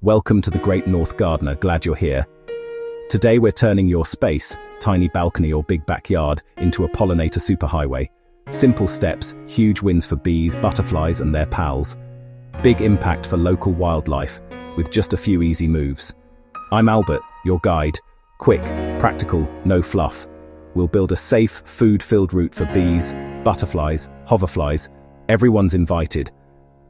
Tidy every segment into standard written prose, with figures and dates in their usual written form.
Welcome to the Great North Gardener, glad you're here. Today we're turning your space, tiny balcony or big backyard, into a pollinator superhighway. Simple steps, huge wins for bees, butterflies and their pals. Big impact for local wildlife, with just a few easy moves. I'm Albert, your guide. Quick, practical, no fluff. We'll build a safe, food-filled route for bees, butterflies, hoverflies. Everyone's invited.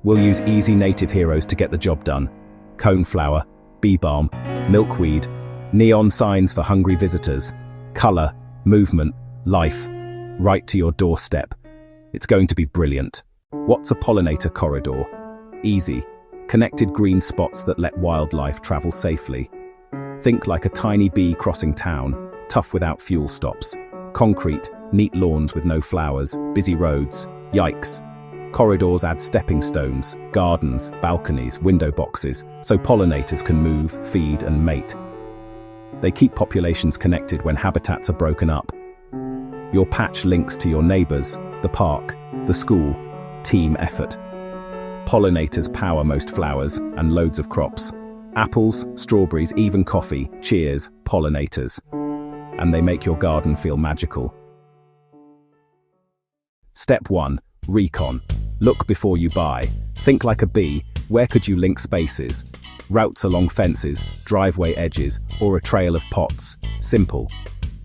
We'll use easy native heroes to get the job done. Coneflower, bee balm, milkweed, neon signs for hungry visitors, color, movement, life, right to your doorstep. It's going to be brilliant. What's a pollinator corridor? Easy. Connected green spots that let wildlife travel safely. Think like a tiny bee crossing town, tough without fuel stops. Concrete, neat lawns with no flowers, busy roads. Yikes. Corridors add stepping stones, gardens, balconies, window boxes, so pollinators can move, feed and mate. They keep populations connected when habitats are broken up. Your patch links to your neighbors, the park, the school. Team effort. Pollinators power most flowers and loads of crops. Apples, strawberries, even coffee. Cheers, pollinators. And they make your garden feel magical. Step 1. Recon. Look before you buy. Think like a bee. Where could you link spaces? Routes along fences, driveway edges, or a trail of pots. Simple.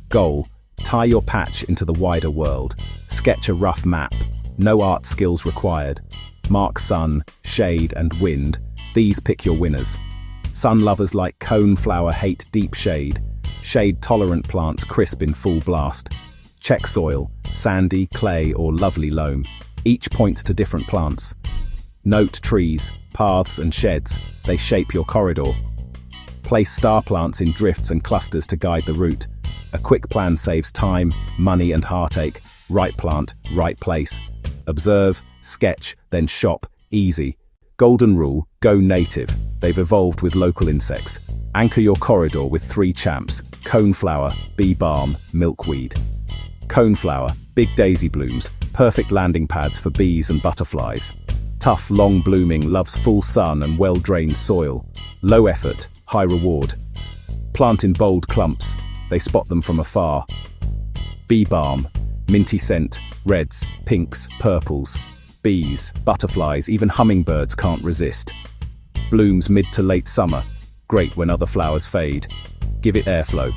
Goal. Tie your patch into the wider world. Sketch a rough map. No art skills required. Mark sun, shade, and wind. These pick your winners. Sun lovers like coneflower hate deep shade. Shade-tolerant plants crisp in full blast. Check soil, sandy, clay, or lovely loam. Each points to different plants. Note trees, paths, and sheds. They shape your corridor. Place star plants in drifts and clusters to guide the route. A quick plan saves time, money, and heartache. Right plant, right place. Observe, sketch, then shop. Easy. Golden rule, go native. They've evolved with local insects. Anchor your corridor with 3 champs: coneflower, bee balm, milkweed. Coneflower, big daisy blooms, perfect landing pads for bees and butterflies. Tough, long blooming, loves full sun and well-drained soil. Low effort, high reward. Plant in bold clumps, they spot them from afar. Bee balm, minty scent, reds, pinks, purples. Bees, butterflies, even hummingbirds can't resist. Blooms mid to late summer, great when other flowers fade. Give it airflow.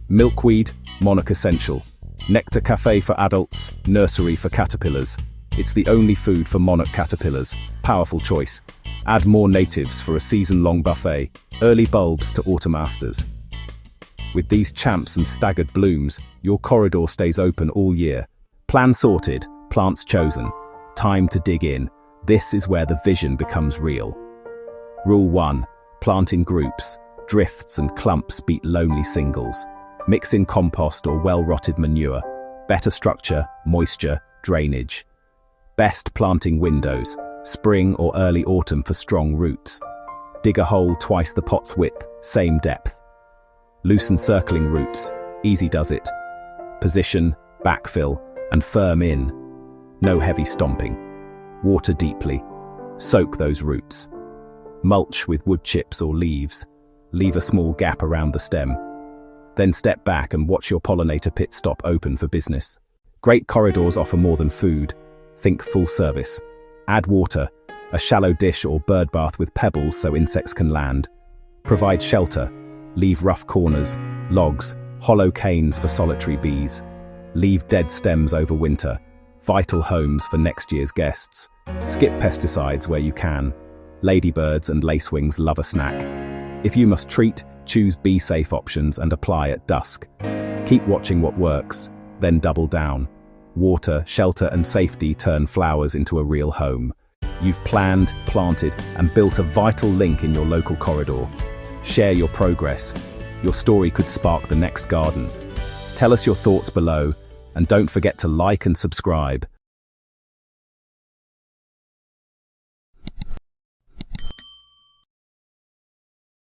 Milkweed, monarch essential. Nectar cafe for adults, nursery for caterpillars. It's the only food for monarch caterpillars. Powerful choice. Add more natives for a season-long buffet. Early bulbs to autumn asters. With these champs and staggered blooms, your corridor stays open all year. Plan sorted, plants chosen. Time to dig in. This is where the vision becomes real. Rule 1. Plant in groups. Drifts and clumps beat lonely singles. Mix in compost or well-rotted manure. Better structure, moisture, drainage. Best planting windows, spring or early autumn for strong roots. Dig a hole twice the pot's width, same depth. Loosen circling roots, easy does it. Position, backfill, and firm in. No heavy stomping. Water deeply. Soak those roots. Mulch with wood chips or leaves. Leave a small gap around the stem. Then step back and watch your pollinator pit stop open for business. Great corridors offer more than food. Think full service. Add water, a shallow dish or bird bath with pebbles so insects can land. Provide shelter. Leave rough corners, logs, hollow canes for solitary bees. Leave dead stems over winter. Vital homes for next year's guests. Skip pesticides where you can. Ladybirds and lacewings love a snack. If you must treat, choose bee-safe options and apply at dusk. Keep watching what works, then double down. Water, shelter, and safety turn flowers into a real home. You've planned, planted, and built a vital link in your local corridor. Share your progress. Your story could spark the next garden. Tell us your thoughts below, and don't forget to like and subscribe.